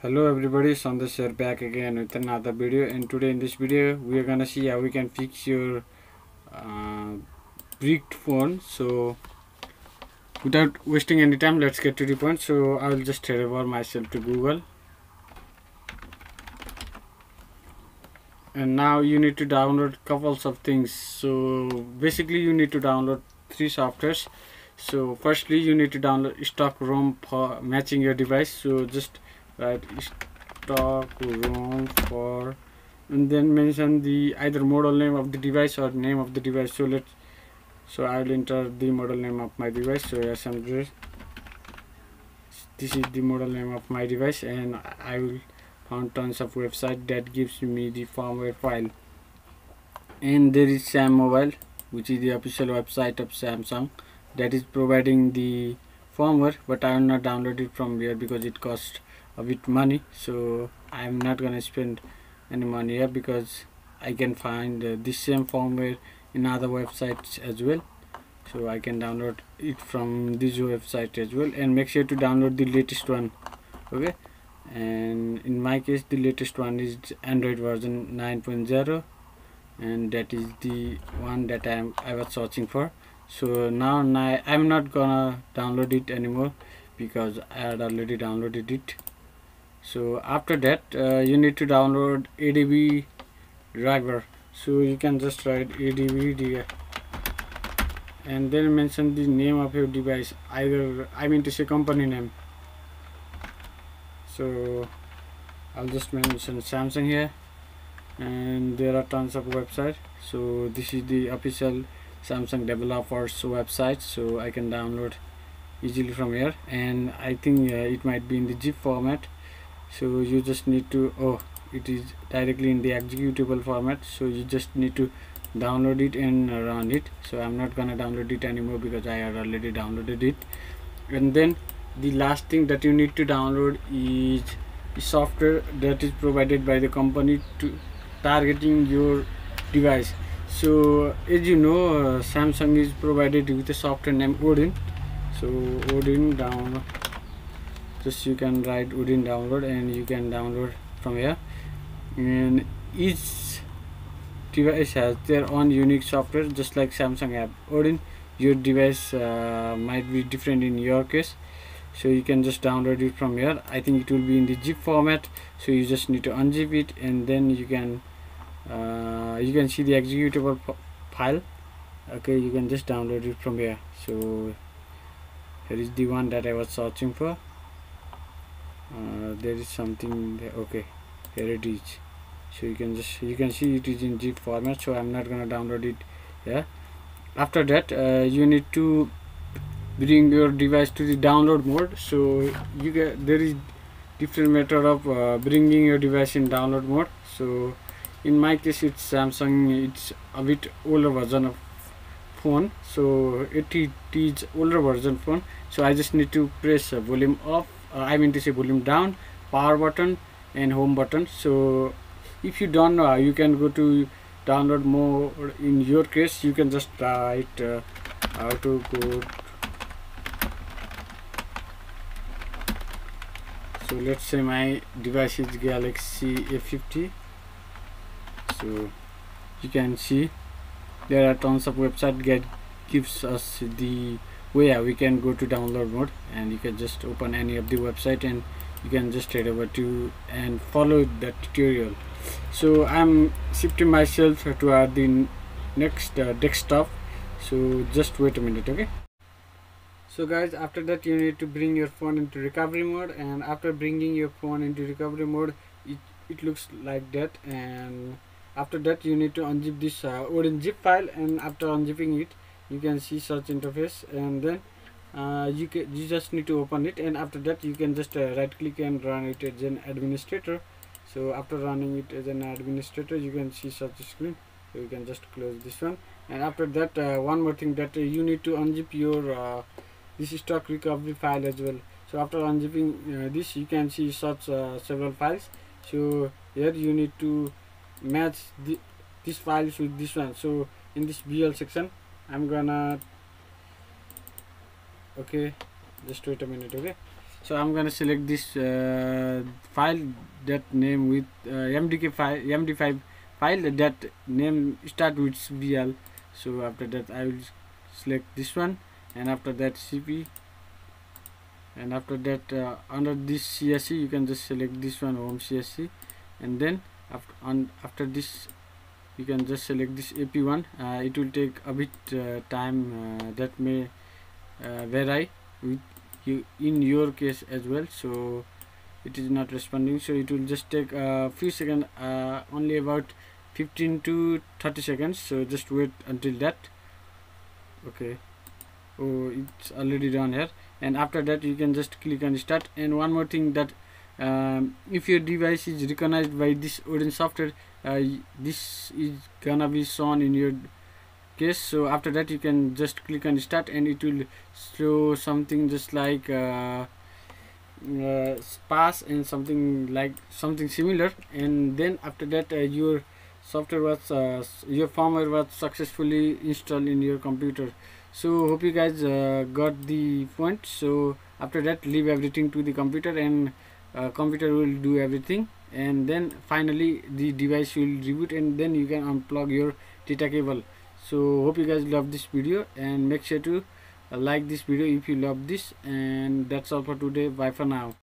Hello everybody, Sandesh here back again with another video, and today in this video we are gonna see how we can fix your uh, bricked phone. So without wasting any time, let's get to the point. So I will just head over myself to Google, and now you need to download couples of things. So basically you need to download 3 softwares. So firstly you need to download stock ROM for matching your device. So just write stock ROM for, and then mention the either model name of the device or name of the device. So I'll enter the model name of my device. So SMJ, this is the model name of my device, and I will found tons of website that gives me the firmware file. And there is Sam Mobile, which is the official website of Samsung, that is providing the firmware, but I will not download it from here because it costs a bit money. So I am not gonna spend any money here because I can find this same firmware in other websites as well. So I can download it from this website as well, and make sure to download the latest one. Okay, and in my case the latest one is Android version 9.0, and that is the one that I was searching for. So now I'm not gonna download it anymore because I had already downloaded it. So after that you need to download ADB driver. So you can just write ADB and then mention the name of your device, either I mean to say company name. So I'll just mention Samsung here, and there are tons of websites. So this is the official Samsung developers website, so I can download easily from here, and I think it might be in the zip format. So you just need to, it is directly in the executable format, so you just need to download it and run it. So I'm not gonna download it anymore because I had already downloaded it. And then the last thing that you need to download is software that is provided by the company to targeting your device. So as you know, Samsung is provided with a software named Odin. So Odin download, just you can write Odin download and you can download from here. And each device has their own unique software, just like Samsung app Odin. Your device might be different in your case, so you can just download it from here. I think it will be in the zip format, so you just need to unzip it, and then you can see the executable file. Okay, you can just download it from here. So here is the one that I was searching for. There is something there. Okay, here it is. So you can see it is in zip format, so I'm not gonna download it here. After that you need to bring your device to the download mode. So there is different method of bringing your device in download mode. So in my case it's Samsung, it's a bit older version of phone, so it is older version phone. So I just need to press volume up, I mean to say volume down, power button and home button. So if you don't know, you can go to download more. In your case you can just write how to go. So let's say my device is Galaxy A50. So you can see there are tons of website that gives us the way we can go to download mode, and you can just open any of the website and you can just head over to and follow the tutorial. So I'm shifting myself to the next desktop, so just wait a minute. Okay, so guys, after that you need to bring your phone into recovery mode, and after bringing your phone into recovery mode, it looks like that. And after that you need to unzip this Odin zip file, and after unzipping it you can see such interface, and then you just need to open it, and after that you can just right click and run it as an administrator. So after running it as an administrator you can see such a screen, so you can just close this one. And after that one more thing, that you need to unzip your this stock recovery file as well. So after unzipping this you can see such several files. So here you need to match this files with this one. So in this BL section I'm gonna, okay, just wait a minute. Okay, So I'm gonna select this file that name with MD5 file that name start with CBL. So after that I will select this one, and after that CP, and after that under this CSC you can just select this one, home CSC, and then after this you can just select this AP1. It will take a bit time, that may vary with you in your case as well, so it is not responding, so it will just take a few seconds, only about 15 to 30 seconds, so just wait until that. Okay, oh, it's already done here, and after that you can just click on start. And one more thing, that if your device is recognized by this orange software, this is gonna be shown in your case. So after that you can just click on start, and it will show something just like sparse and something similar. And then after that your software was your firmware was successfully installed in your computer. So hope you guys got the point. So after that, leave everything to the computer, and computer will do everything, and then finally the device will reboot, and then you can unplug your data cable. So hope you guys love this video, and make sure to like this video if you love this. And that's all for today. Bye for now.